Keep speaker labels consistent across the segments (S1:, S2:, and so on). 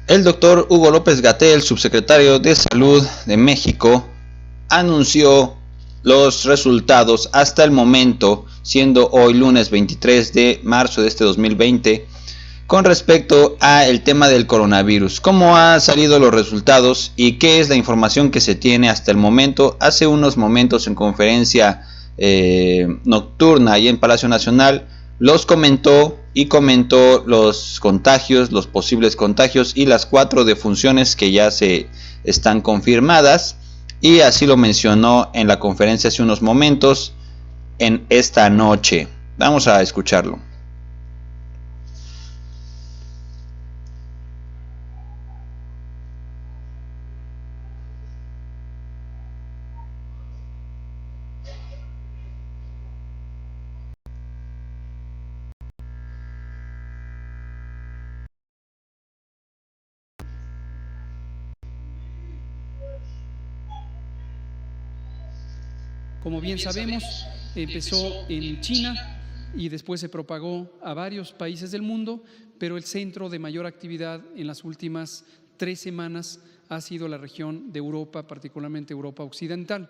S1: El doctor Hugo López-Gatell, subsecretario de Salud de México, anunció los resultados hasta el momento, siendo hoy lunes 23 de marzo de este 2020, con respecto al tema del coronavirus. ¿Cómo han salido los resultados y qué es la información que se tiene hasta el momento? Hace unos momentos en conferencia nocturna y en Palacio Nacional los comentó los contagios, los posibles contagios y las 4 defunciones que ya se están confirmadas, y así lo mencionó en la conferencia hace unos momentos en esta noche. Vamos a escucharlo.
S2: Como bien sabemos, empezó en China y después se propagó a varios países del mundo, pero el centro de mayor actividad en las últimas 3 semanas ha sido la región de Europa, particularmente Europa Occidental.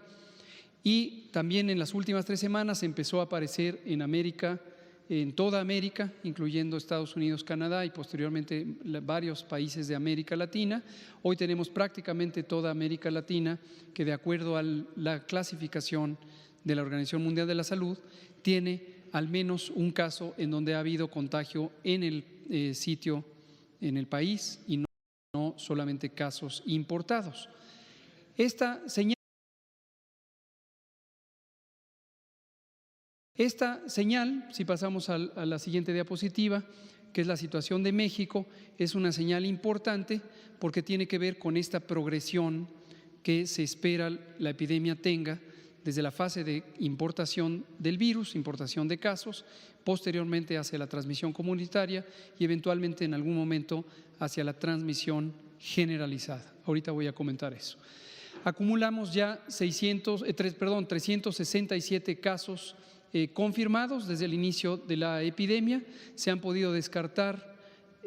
S2: Y también en las últimas 3 semanas empezó a aparecer en América, en toda América, incluyendo Estados Unidos, Canadá y posteriormente varios países de América Latina. Hoy tenemos prácticamente toda América Latina que, de acuerdo a la clasificación de la Organización Mundial de la Salud, tiene al menos un caso en donde ha habido contagio en el sitio, en el país, y no solamente casos importados. Esta señal, si pasamos a la siguiente diapositiva, que es la situación de México, es una señal importante porque tiene que ver con esta progresión que se espera la epidemia tenga desde la fase de importación del virus, importación de casos, posteriormente hacia la transmisión comunitaria y eventualmente en algún momento hacia la transmisión generalizada. Ahorita voy a comentar eso. Acumulamos ya 367 casos confirmados desde el inicio de la epidemia. Se han podido descartar,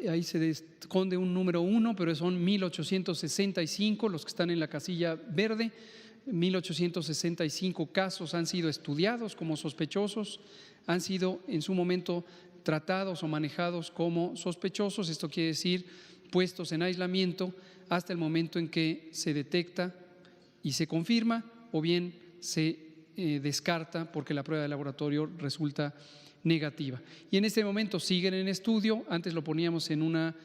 S2: ahí se esconde un número 1, pero son 1,865 los que están en la casilla verde. 1,865 casos han sido estudiados como sospechosos, han sido en su momento tratados o manejados como sospechosos. Esto quiere decir puestos en aislamiento hasta el momento en que se detecta y se confirma, o bien se descarta porque la prueba de laboratorio resulta negativa. Y en este momento siguen en estudio. Antes lo poníamos en un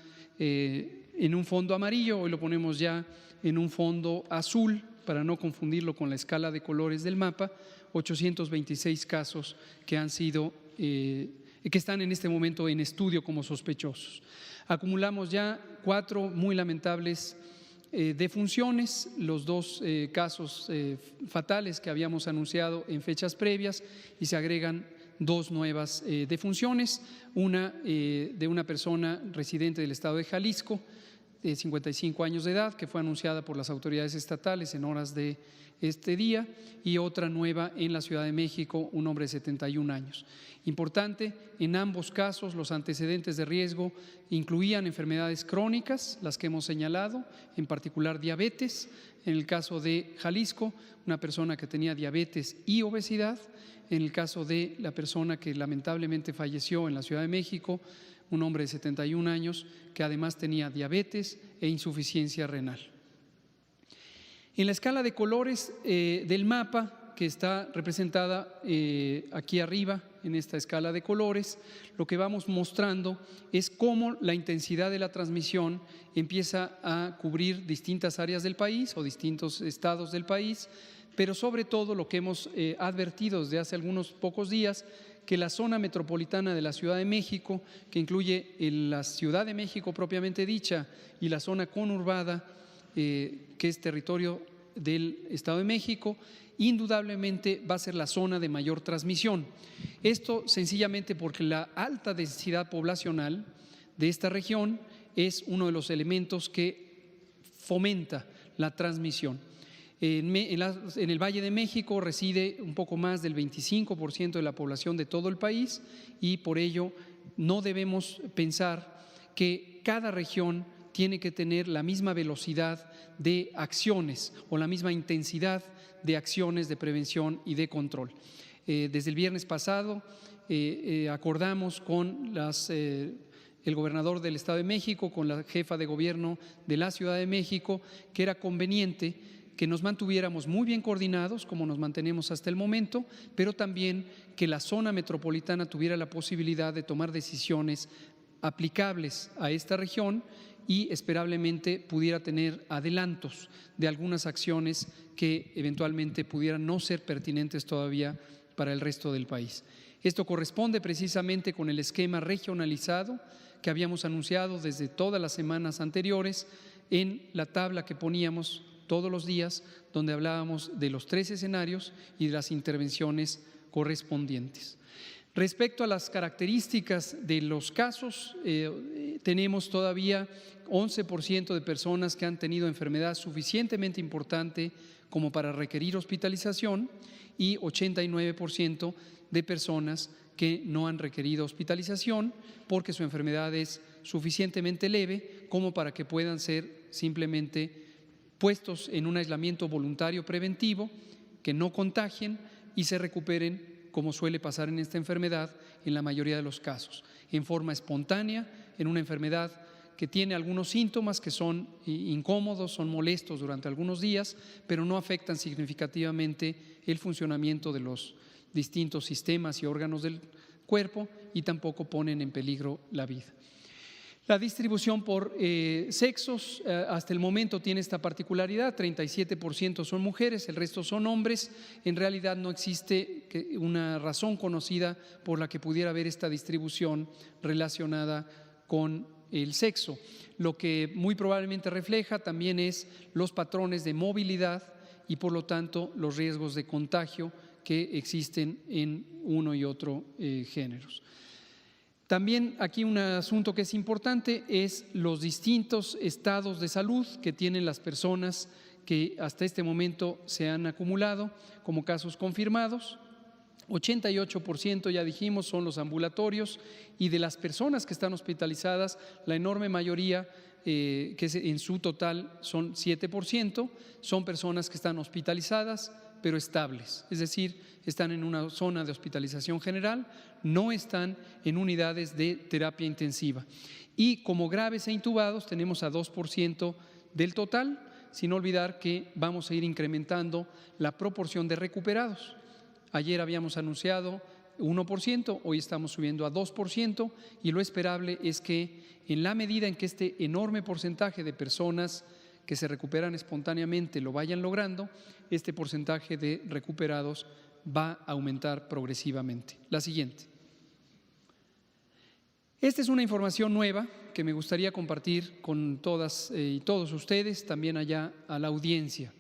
S2: fondo amarillo, hoy lo ponemos ya en un fondo azul para no confundirlo con la escala de colores del mapa. 826 casos que están en este momento en estudio como sospechosos. Acumulamos ya 4 muy lamentables defunciones, los 2 casos fatales que habíamos anunciado en fechas previas, y se agregan 2 nuevas defunciones, una de una persona residente del estado de Jalisco, de 55 años de edad, que fue anunciada por las autoridades estatales en horas de este día, y otra nueva en la Ciudad de México, un hombre de 71 años. Importante, en ambos casos los antecedentes de riesgo incluían enfermedades crónicas, las que hemos señalado, en particular diabetes. En el caso de Jalisco, una persona que tenía diabetes y obesidad. En el caso de la persona que lamentablemente falleció en la Ciudad de México, un hombre de 71 años que además tenía diabetes e insuficiencia renal. En la escala de colores del mapa, que está representada aquí arriba en esta escala de colores, lo que vamos mostrando es cómo la intensidad de la transmisión empieza a cubrir distintas áreas del país o distintos estados del país, pero sobre todo lo que hemos advertido desde hace algunos pocos días, que la zona metropolitana de la Ciudad de México, que incluye la Ciudad de México propiamente dicha y la zona conurbada, que es territorio del Estado de México, indudablemente va a ser la zona de mayor transmisión. Esto sencillamente porque la alta densidad poblacional de esta región es uno de los elementos que fomenta la transmisión. En el Valle de México reside un poco más del 25% de la población de todo el país, y por ello no debemos pensar que cada región tiene que tener la misma velocidad de acciones o la misma intensidad de acciones de prevención y de control. Desde el viernes pasado acordamos con el gobernador del Estado de México, con la jefa de gobierno de la Ciudad de México, que era conveniente que nos mantuviéramos muy bien coordinados, como nos mantenemos hasta el momento, pero también que la zona metropolitana tuviera la posibilidad de tomar decisiones aplicables a esta región y esperablemente pudiera tener adelantos de algunas acciones que eventualmente pudieran no ser pertinentes todavía para el resto del país. Esto corresponde precisamente con el esquema regionalizado que habíamos anunciado desde todas las semanas anteriores en la tabla que poníamos todos los días, donde hablábamos de los 3 escenarios y de las intervenciones correspondientes. Respecto a las características de los casos, tenemos todavía 11% de personas que han tenido enfermedad suficientemente importante como para requerir hospitalización y 89% de personas que no han requerido hospitalización porque su enfermedad es suficientemente leve como para que puedan ser simplemente puestos en un aislamiento voluntario preventivo, que no contagien y se recuperen, como suele pasar en esta enfermedad en la mayoría de los casos, en forma espontánea, en una enfermedad que tiene algunos síntomas que son incómodos, son molestos durante algunos días, pero no afectan significativamente el funcionamiento de los distintos sistemas y órganos del cuerpo y tampoco ponen en peligro la vida. La distribución por sexos hasta el momento tiene esta particularidad: 37% son mujeres, el resto son hombres. En realidad no existe una razón conocida por la que pudiera haber esta distribución relacionada con el sexo. Lo que muy probablemente refleja también es los patrones de movilidad y por lo tanto los riesgos de contagio que existen en uno y otro géneros. También aquí un asunto que es importante es los distintos estados de salud que tienen las personas que hasta este momento se han acumulado como casos confirmados. 88%, ya dijimos, son los ambulatorios, y de las personas que están hospitalizadas, la enorme mayoría, que en su total son 7%, son personas que están hospitalizadas pero estables, es decir, están en una zona de hospitalización general, no están en unidades de terapia intensiva. Y como graves e intubados tenemos a 2% del total, sin olvidar que vamos a ir incrementando la proporción de recuperados. Ayer habíamos anunciado 1%, hoy estamos subiendo a 2%, y lo esperable es que en la medida en que este enorme porcentaje de personas que se recuperan espontáneamente lo vayan logrando, este porcentaje de recuperados va a aumentar progresivamente. La siguiente. Esta es una información nueva que me gustaría compartir con todas y todos ustedes, también allá a la audiencia.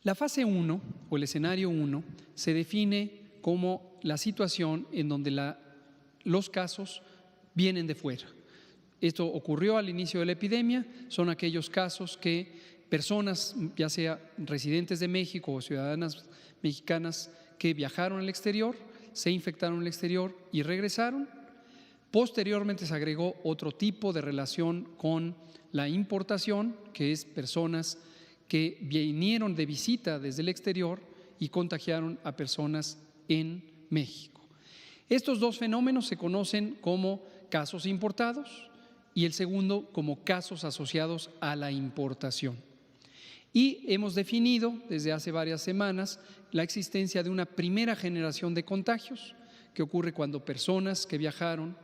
S2: La fase 1 o el escenario 1 se define como la situación en donde los casos vienen de fuera. Esto ocurrió al inicio de la epidemia, son aquellos casos que personas, ya sea residentes de México o ciudadanas mexicanas que viajaron al exterior, se infectaron en el exterior y regresaron. Posteriormente se agregó otro tipo de relación con la importación, que es personas que vinieron de visita desde el exterior y contagiaron a personas en México. Estos dos fenómenos se conocen como casos importados y el segundo como casos asociados a la importación. Y hemos definido desde hace varias semanas la existencia de una primera generación de contagios que ocurre cuando personas que viajaron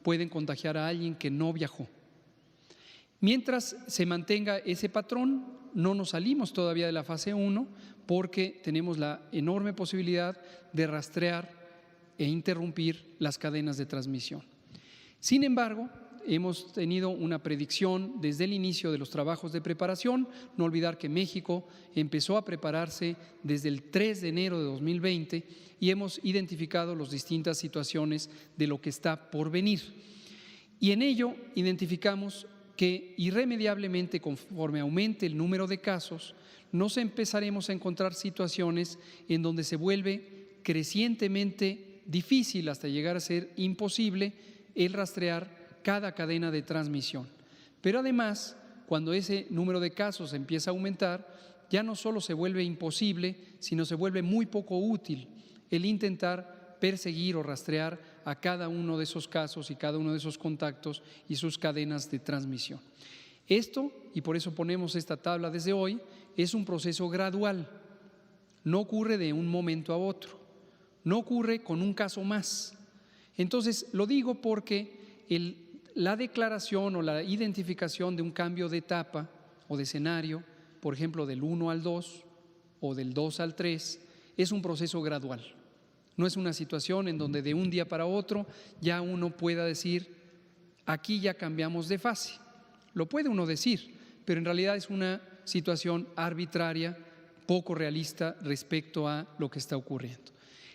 S2: pueden contagiar a alguien que no viajó. Mientras se mantenga ese patrón, no nos salimos todavía de la fase 1 porque tenemos la enorme posibilidad de rastrear e interrumpir las cadenas de transmisión. Sin embargo, hemos tenido una predicción desde el inicio de los trabajos de preparación. No olvidar que México empezó a prepararse desde el 3 de enero de 2020 y hemos identificado las distintas situaciones de lo que está por venir. Y en ello identificamos que irremediablemente, conforme aumente el número de casos, nos empezaremos a encontrar situaciones en donde se vuelve crecientemente difícil hasta llegar a ser imposible el rastrear cada cadena de transmisión. Pero además, cuando ese número de casos empieza a aumentar, ya no solo se vuelve imposible, sino se vuelve muy poco útil el intentar perseguir o rastrear a cada uno de esos casos y cada uno de esos contactos y sus cadenas de transmisión. Esto, y por eso ponemos esta tabla desde hoy, es un proceso gradual. No ocurre de un momento a otro, no ocurre con un caso más. Entonces, lo digo porque la declaración o la identificación de un cambio de etapa o de escenario, por ejemplo, del 1 al 2 o del 2 al 3, es un proceso gradual. No es una situación en donde de un día para otro ya uno pueda decir, aquí ya cambiamos de fase. Lo puede uno decir, pero en realidad es una situación arbitraria, poco realista respecto a lo que está ocurriendo.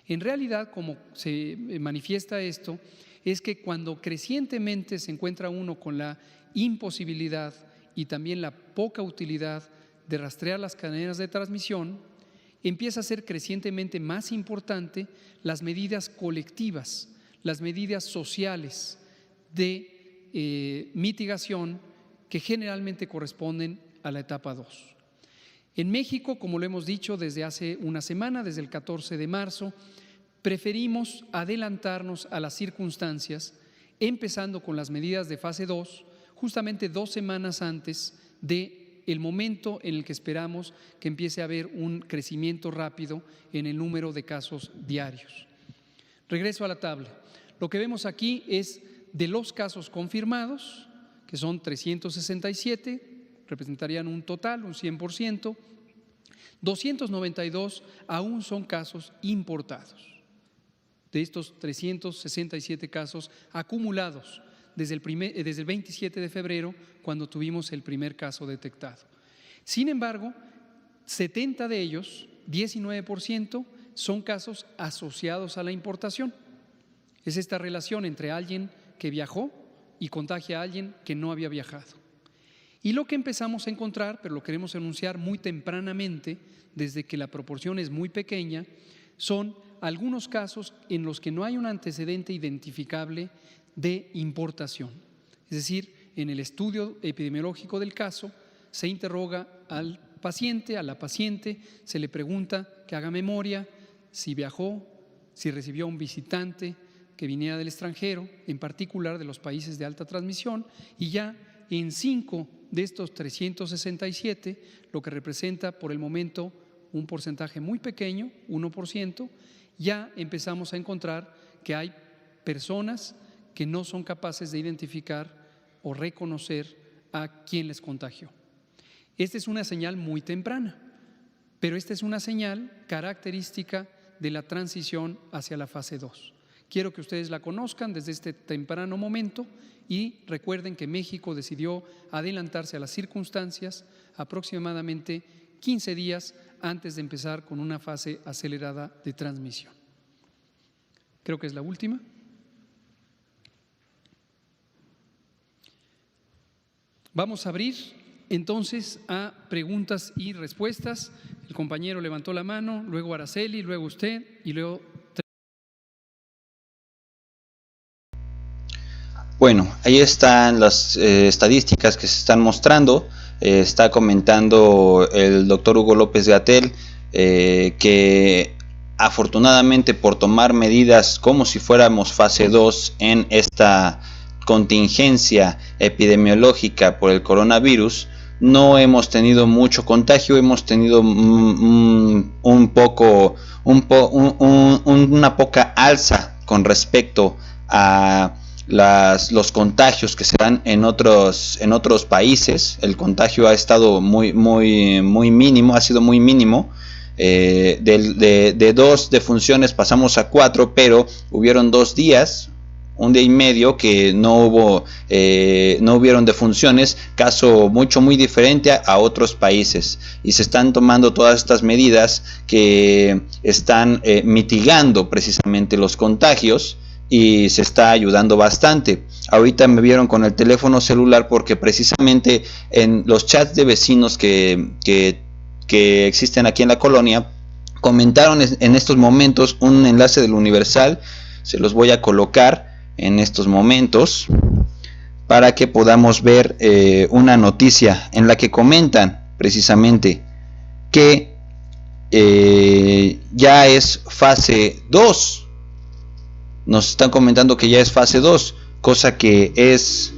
S2: En realidad, como se manifiesta esto, es que cuando crecientemente se encuentra uno con la imposibilidad y también la poca utilidad de rastrear las cadenas de transmisión, empieza a ser crecientemente más importante las medidas colectivas, las medidas sociales de mitigación que generalmente corresponden a la etapa 2. En México, como lo hemos dicho desde hace una semana, desde el 14 de marzo, preferimos adelantarnos a las circunstancias, empezando con las medidas de fase 2, justamente 2 semanas antes del momento en el que esperamos que empiece a haber un crecimiento rápido en el número de casos diarios. Regreso a la tabla. Lo que vemos aquí es de los casos confirmados, que son 367, representarían un total, un 100%, 292 aún son casos importados. De estos 367 casos acumulados desde el 27 de febrero, cuando tuvimos el primer caso detectado. Sin embargo, 70 de ellos, 19%, son casos asociados a la importación. Es esta relación entre alguien que viajó y contagia a alguien que no había viajado. Y lo que empezamos a encontrar, pero lo queremos anunciar muy tempranamente, desde que la proporción es muy pequeña, son algunos casos en los que no hay un antecedente identificable de importación. Es decir, en el estudio epidemiológico del caso se interroga al paciente, a la paciente, se le pregunta que haga memoria, si viajó, si recibió a un visitante que viniera del extranjero, en particular de los países de alta transmisión, y ya en 5 de estos 367, lo que representa por el momento un porcentaje muy pequeño, 1%, ya empezamos a encontrar que hay personas que no son capaces de identificar o reconocer a quién les contagió. Esta es una señal muy temprana, pero esta es una señal característica de la transición hacia la fase 2. Quiero que ustedes la conozcan desde este temprano momento y recuerden que México decidió adelantarse a las circunstancias aproximadamente 15 días antes de empezar con una fase acelerada de transmisión. Creo que es la última. Vamos a abrir entonces a preguntas y respuestas. El compañero levantó la mano, luego Araceli, luego usted y luego…
S1: Bueno, ahí están las estadísticas que se están mostrando. Está comentando el doctor Hugo López-Gatell que afortunadamente por tomar medidas como si fuéramos fase 2 en esta contingencia epidemiológica por el coronavirus, no hemos tenido mucho contagio, hemos tenido una poca alza con respecto a los contagios que se dan en otros países. El contagio ha estado muy mínimo, ha sido muy mínimo. De 2 defunciones pasamos a 4, pero hubieron 2 días, un día y medio que no hubieron defunciones, caso muy diferente a otros países, y se están tomando todas estas medidas que están mitigando precisamente los contagios y se está ayudando bastante. Ahorita me vieron con el teléfono celular porque precisamente en los chats de vecinos que existen aquí en la colonia comentaron en estos momentos un enlace del Universal. Se los voy a colocar en estos momentos para que podamos ver una noticia en la que comentan precisamente que ya es fase 2. Nos están comentando que ya es fase 2, cosa que es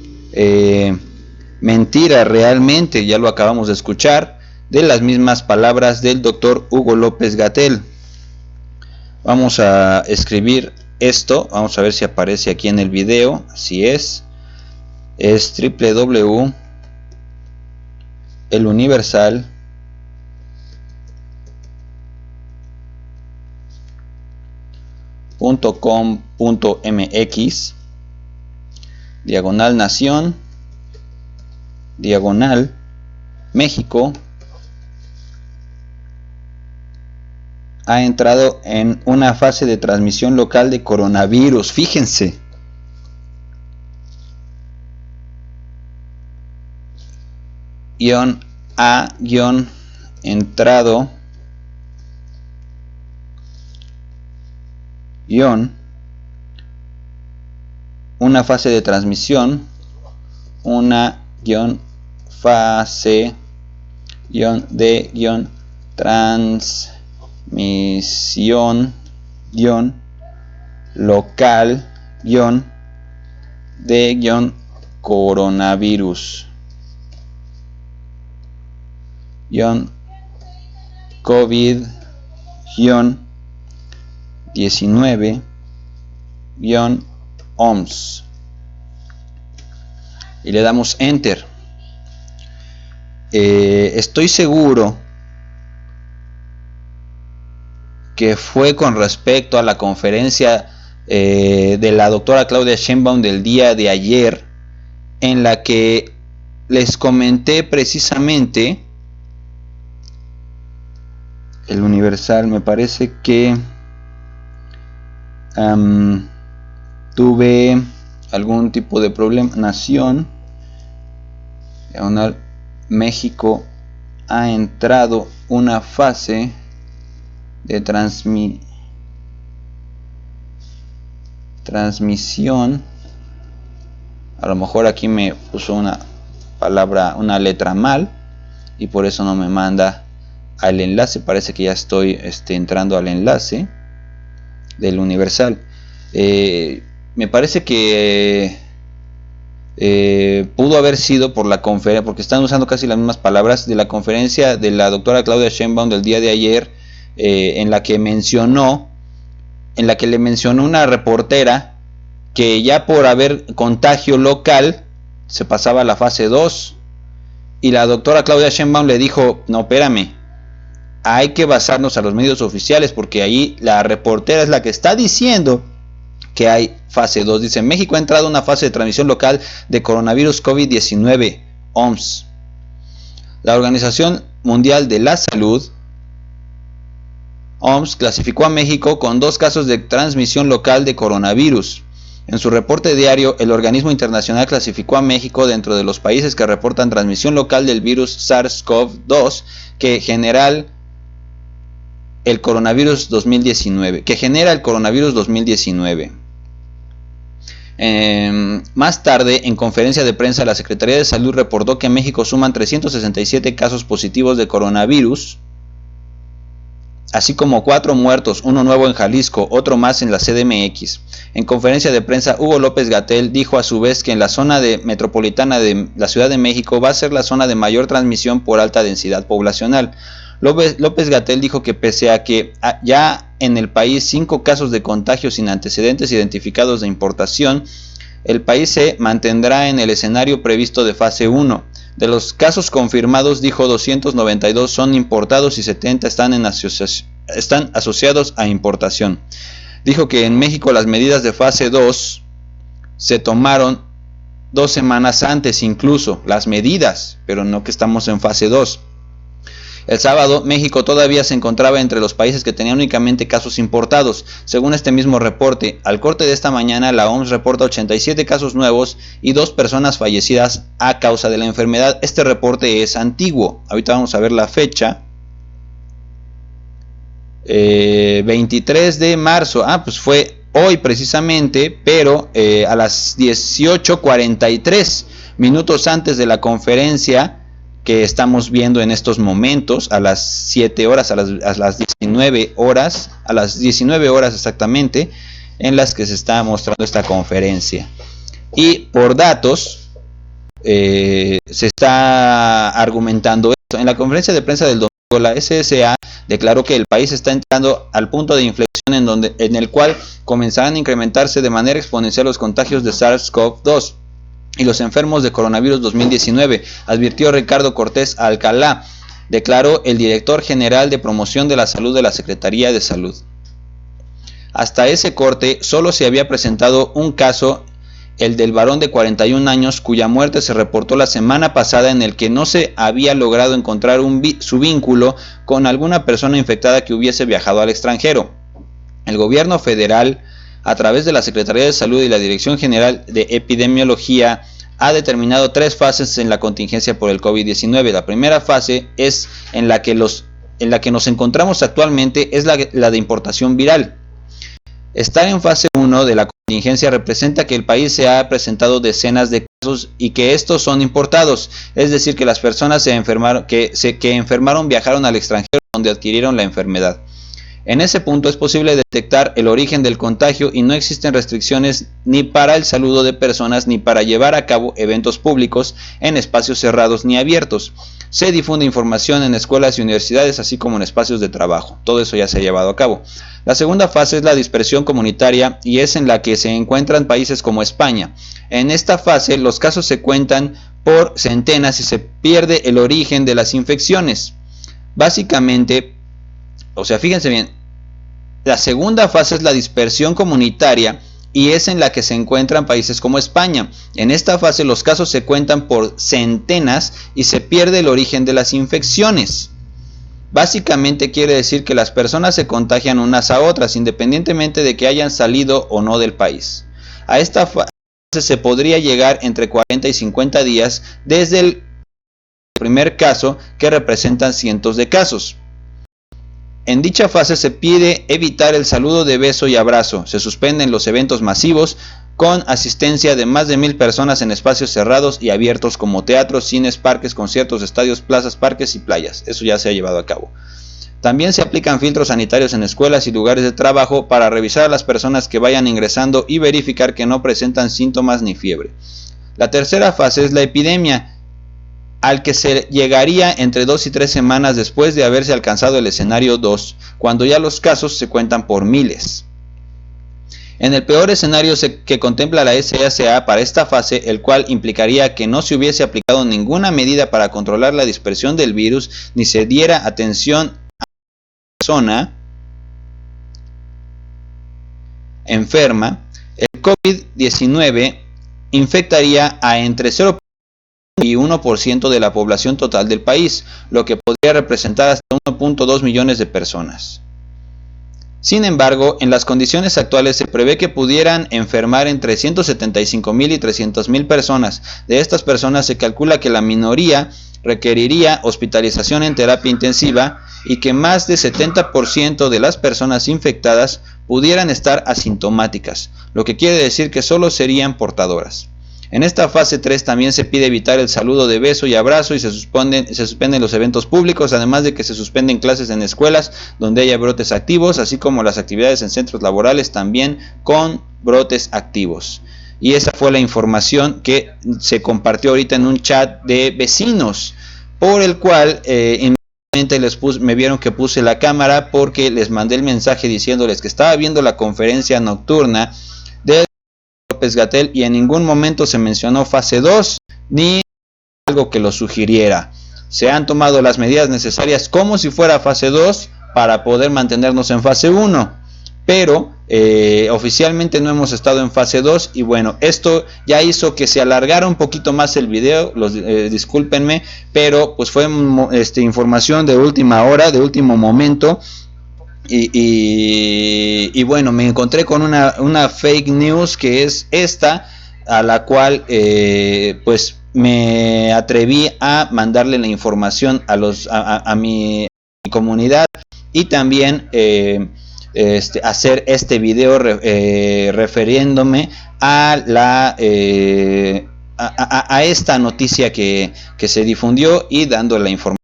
S1: mentira realmente. Ya lo acabamos de escuchar de las mismas palabras del doctor Hugo López-Gatell. Vamos a escribir esto, vamos a ver si aparece aquí en el video. Así es www.eluniversal.com.mx /nación /México ha entrado en una fase de transmisión local de coronavirus. Fíjense. Entrado una fase de transmisión, fase de transmisión local de coronavirus COVID-19 OMS y le damos enter. Estoy seguro que fue con respecto a la conferencia de la doctora Claudia Sheinbaum del día de ayer, en la que les comenté precisamente el Universal. Me parece que tuve algún tipo de problema. Nación México ha entrado una fase de transmisión. A lo mejor aquí me puso una palabra, una letra mal, y por eso no me manda al enlace. Parece que ya estoy entrando al enlace del Universal. Me parece que pudo haber sido por la conferencia, porque están usando casi las mismas palabras de la conferencia de la doctora Claudia Sheinbaum del día de ayer, en la que le mencionó una reportera que ya por haber contagio local se pasaba a la fase 2, y la doctora Claudia Sheinbaum le dijo: no, espérame, hay que basarnos a los medios oficiales, porque ahí la reportera es la que está diciendo que hay fase 2. Dice: México ha entrado en una fase de transmisión local de coronavirus COVID-19 OMS. La Organización Mundial de la Salud, OMS, clasificó a México con 2 casos de transmisión local de coronavirus. En su reporte diario, el organismo internacional clasificó a México dentro de los países que reportan transmisión local del virus SARS-CoV-2 que genera el coronavirus 2019. Más tarde, en conferencia de prensa, la Secretaría de Salud reportó que en México suman 367 casos positivos de coronavirus, así como 4 muertos, uno nuevo en Jalisco, otro más en la CDMX. En conferencia de prensa, Hugo López-Gatell dijo a su vez que en la zona metropolitana de la Ciudad de México va a ser la zona de mayor transmisión por alta densidad poblacional. López-Gatell dijo que pese a que ya en el país 5 casos de contagio sin antecedentes identificados de importación, el país se mantendrá en el escenario previsto de fase 1. De los casos confirmados, dijo, 292 son importados y 70 están asociados a importación. Dijo que en México las medidas de fase 2 se tomaron 2 semanas antes, incluso las medidas, pero no que estamos en fase 2. El sábado, México todavía se encontraba entre los países que tenían únicamente casos importados. Según este mismo reporte, al corte de esta mañana, la OMS reporta 87 casos nuevos y 2 personas fallecidas a causa de la enfermedad. Este reporte es antiguo. Ahorita vamos a ver la fecha. 23 de marzo. Pues fue hoy precisamente, pero a las 18:43 minutos antes de la conferencia que estamos viendo en estos momentos, a las 7 horas, a las 19 horas, a las 19 horas exactamente, en las que se está mostrando esta conferencia. Y por datos, se está argumentando esto. En la conferencia de prensa del domingo, la SSA declaró que el país está entrando al punto de inflexión en el cual comenzarán a incrementarse de manera exponencial los contagios de SARS-CoV-2 y los enfermos de coronavirus 2019, advirtió Ricardo Cortés Alcalá, declaró el director general de promoción de la salud de la Secretaría de Salud. Hasta ese corte solo se había presentado un caso, el del varón de 41 años cuya muerte se reportó la semana pasada, en el que no se había logrado encontrar su vínculo con alguna persona infectada que hubiese viajado al extranjero. El gobierno federal, a través de la Secretaría de Salud y la Dirección General de Epidemiología, ha determinado 3 fases en la contingencia por el COVID-19. La primera fase es en la que nos encontramos actualmente, es la de importación viral. Estar en fase 1 de la contingencia representa que el país se ha presentado decenas de casos y que estos son importados, es decir, que las personas que enfermaron viajaron al extranjero donde adquirieron la enfermedad. En ese punto es posible detectar el origen del contagio y no existen restricciones ni para el saludo de personas ni para llevar a cabo eventos públicos en espacios cerrados ni abiertos. Se difunde información en escuelas y universidades, así como en espacios de trabajo. Todo eso ya se ha llevado a cabo. La segunda fase es la dispersión comunitaria y es en la que se encuentran países como España. En esta fase los casos se cuentan por centenas y se pierde el origen de las infecciones. Básicamente, fíjense bien, la segunda fase es la dispersión comunitaria y es en la que se encuentran países como España. En esta fase los casos se cuentan por centenas y se pierde el origen de las infecciones. Básicamente quiere decir que las personas se contagian unas a otras, independientemente de que hayan salido o no del país. A esta fase se podría llegar entre 40 y 50 días desde el primer caso, que representan cientos de casos. En dicha fase se pide evitar el saludo de beso y abrazo. Se suspenden los eventos masivos con asistencia de más de 1000 personas en espacios cerrados y abiertos como teatros, cines, parques, conciertos, estadios, plazas, parques y playas. Eso ya se ha llevado a cabo. También se aplican filtros sanitarios en escuelas y lugares de trabajo para revisar a las personas que vayan ingresando y verificar que no presentan síntomas ni fiebre. La tercera fase es la epidemia, al que se llegaría entre 2 y 3 semanas después de haberse alcanzado el escenario 2, cuando ya los casos se cuentan por miles. En el peor escenario que contempla la SSA para esta fase, el cual implicaría que no se hubiese aplicado ninguna medida para controlar la dispersión del virus, ni se diera atención a la persona enferma, el COVID-19 infectaría a entre 0.1 y 1% de la población total del país, lo que podría representar hasta 1.2 millones de personas. Sin embargo, en las condiciones actuales se prevé que pudieran enfermar entre 175,000 y 300,000 personas. De estas personas se calcula que la minoría requeriría hospitalización en terapia intensiva y que más de 70% de las personas infectadas pudieran estar asintomáticas, lo que quiere decir que solo serían portadoras. En esta fase 3 también se pide evitar el saludo de beso y abrazo y se suspenden los eventos públicos, además de que se suspenden clases en escuelas donde haya brotes activos, así como las actividades en centros laborales también con brotes activos. Y esa fue la información que se compartió ahorita en un chat de vecinos, por el cual inmediatamente me vieron que puse la cámara porque les mandé el mensaje diciéndoles que estaba viendo la conferencia nocturna de López-Gatell y en ningún momento se mencionó fase 2 ni algo que lo sugiriera. Se han tomado las medidas necesarias como si fuera fase 2 para poder mantenernos en fase 1, pero oficialmente no hemos estado en fase 2 y bueno, esto ya hizo que se alargara un poquito más el video, discúlpenme, pero pues fue información de última hora, de último momento. Y bueno, me encontré con una fake news que es esta, a la cual pues me atreví a mandarle la información a mi comunidad y también hacer este video refiriéndome a esta noticia que se difundió y dando la información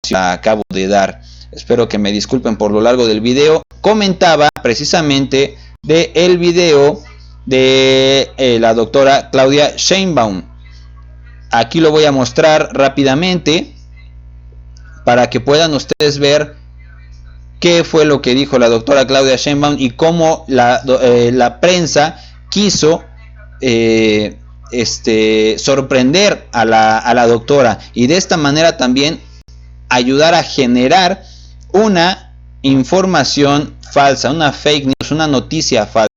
S1: que acabo de dar. Espero que me disculpen por lo largo del video. Comentaba precisamente del video de la doctora Claudia Sheinbaum. Aquí lo voy a mostrar rápidamente para que puedan ustedes ver qué fue lo que dijo la doctora Claudia Sheinbaum y cómo la prensa quiso sorprender a la doctora y de esta manera también ayudar a generar una información falsa, una fake news, una noticia falsa.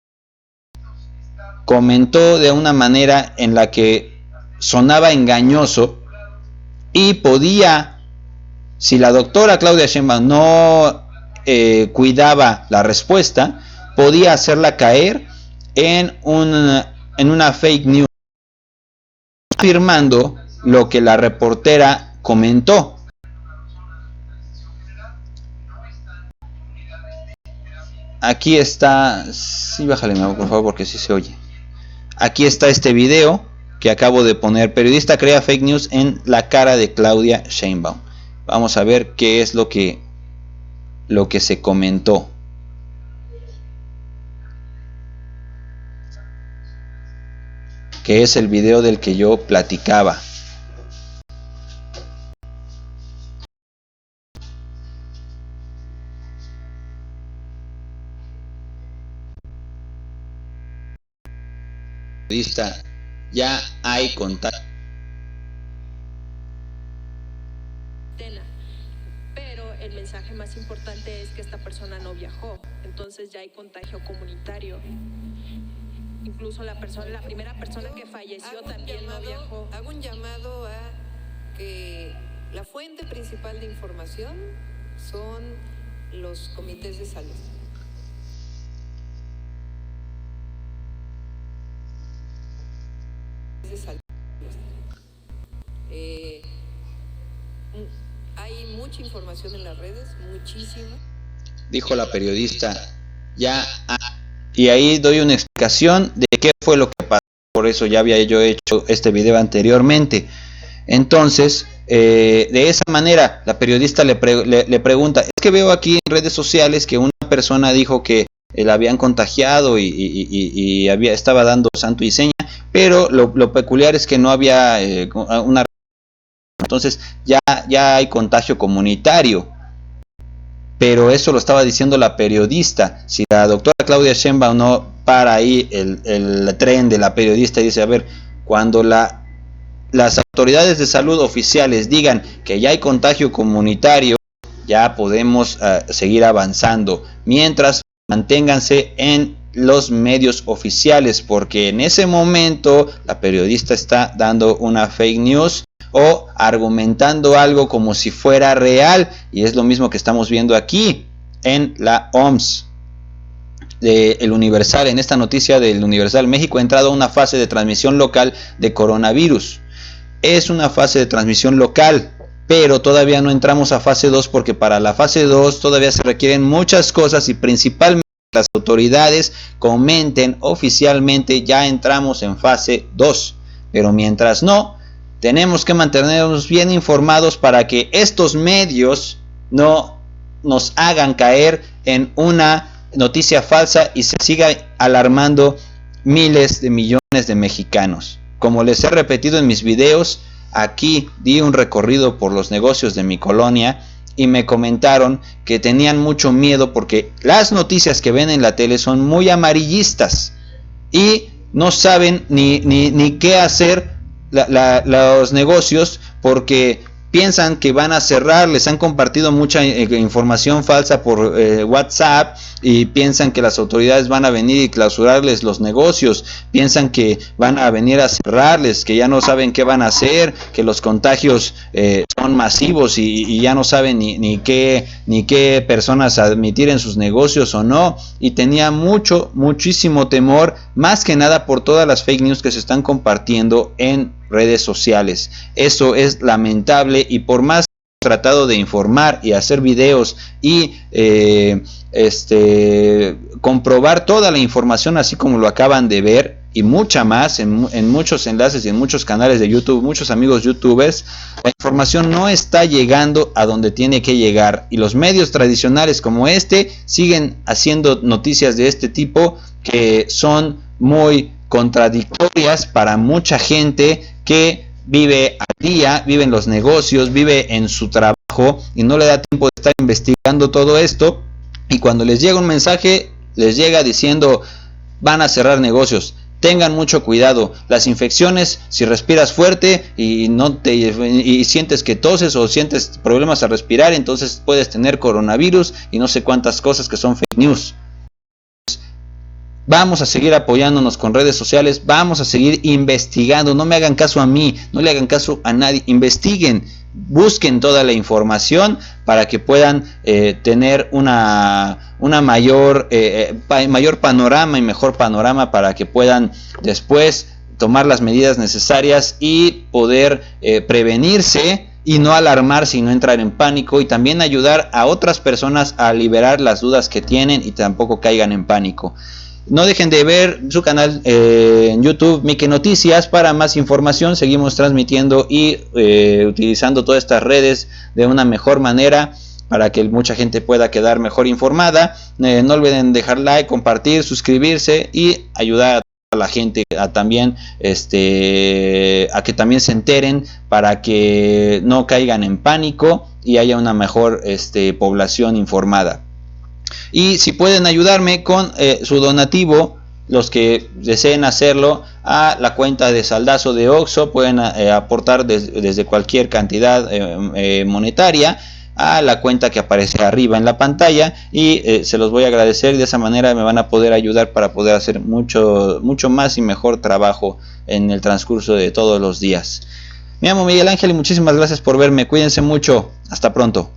S1: Comentó de una manera en la que sonaba engañoso y podía, si la doctora Claudia Sheinbaum no cuidaba la respuesta, podía hacerla caer en una fake news, afirmando lo que la reportera comentó. Aquí está, sí, bájale por favor porque sí se oye. Aquí está este video que acabo de poner. Periodista crea fake news en la cara de Claudia Sheinbaum. Vamos a ver qué es lo que se comentó. Que es el video del que yo platicaba. Ya hay contacto.
S3: Pero el mensaje más importante es que esta persona no viajó, entonces ya hay contagio comunitario. Incluso la primera persona que falleció también no viajó.
S4: Hago un llamado a que la fuente principal de información son los comités de salud. Hay mucha información en las redes, muchísima.
S1: Dijo la periodista, y ahí doy una explicación de qué fue lo que pasó. Por eso ya había yo hecho este video anteriormente. Entonces, de esa manera, la periodista le pregunta, es que veo aquí en redes sociales que una persona dijo que la habían contagiado y estaba dando santo y seña, pero lo peculiar es que no había una... Entonces ya hay contagio comunitario. Pero eso lo estaba diciendo la periodista. Si la doctora Claudia Sheinbaum no para ahí el tren de la periodista y dice, a ver, cuando las autoridades de salud oficiales digan que ya hay contagio comunitario, ya podemos seguir avanzando. Mientras, manténganse en los medios oficiales, porque en ese momento la periodista está dando una fake news o argumentando algo como si fuera real, y es lo mismo que estamos viendo aquí en la OMS. El Universal, en esta noticia del Universal, México ha entrado a una fase de transmisión local de coronavirus. Es una fase de transmisión local, pero todavía no entramos a fase 2, porque para la fase 2 todavía se requieren muchas cosas y principalmente las autoridades comenten oficialmente ya entramos en fase 2, pero mientras no, tenemos que mantenernos bien informados para que estos medios no nos hagan caer en una noticia falsa y se siga alarmando miles de millones de mexicanos. Como les he repetido en mis videos, aquí di un recorrido por los negocios de mi colonia y me comentaron que tenían mucho miedo porque las noticias que ven en la tele son muy amarillistas y no saben ni qué hacer los negocios, porque piensan que van a cerrar. Les han compartido mucha información falsa por WhatsApp y piensan que las autoridades van a venir y clausurarles los negocios, piensan que van a venir a cerrarles, que ya no saben qué van a hacer, que los contagios son masivos y ya no saben ni qué personas admitir en sus negocios o no, y tenía muchísimo temor, más que nada por todas las fake news que se están compartiendo en redes sociales. Eso es lamentable, y por más tratado de informar y hacer videos y comprobar toda la información así como lo acaban de ver y mucha más en muchos enlaces y en muchos canales de YouTube, muchos amigos youtubers, la información no está llegando a donde tiene que llegar y los medios tradicionales como este siguen haciendo noticias de este tipo que son muy contradictorias para mucha gente que vive al día, vive en los negocios, vive en su trabajo y no le da tiempo de estar investigando todo esto, y cuando les llega un mensaje les llega diciendo van a cerrar negocios. Tengan mucho cuidado, las infecciones, si respiras fuerte y sientes que toses o sientes problemas al respirar, entonces puedes tener coronavirus y no sé cuántas cosas que son fake news. Vamos a seguir apoyándonos con redes sociales, vamos a seguir investigando, no me hagan caso a mí, no le hagan caso a nadie, investiguen, busquen toda la información para que puedan tener una mayor panorama y mejor panorama para que puedan después tomar las medidas necesarias y poder prevenirse y no alarmarse y no entrar en pánico, y también ayudar a otras personas a liberar las dudas que tienen y tampoco caigan en pánico. No dejen de ver su canal en YouTube, Mike Noticias, para más información. Seguimos transmitiendo y utilizando todas estas redes de una mejor manera para que mucha gente pueda quedar mejor informada. No olviden dejar like, compartir, suscribirse y ayudar a la gente a también a que también se enteren para que no caigan en pánico y haya una mejor población informada. Y si pueden ayudarme con su donativo, los que deseen hacerlo, a la cuenta de saldazo de Oxxo, pueden aportar desde cualquier cantidad monetaria a la cuenta que aparece arriba en la pantalla, y se los voy a agradecer. De esa manera me van a poder ayudar para poder hacer mucho más y mejor trabajo en el transcurso de todos los días. Me llamo Miguel Ángel y muchísimas gracias por verme. Cuídense mucho. Hasta pronto.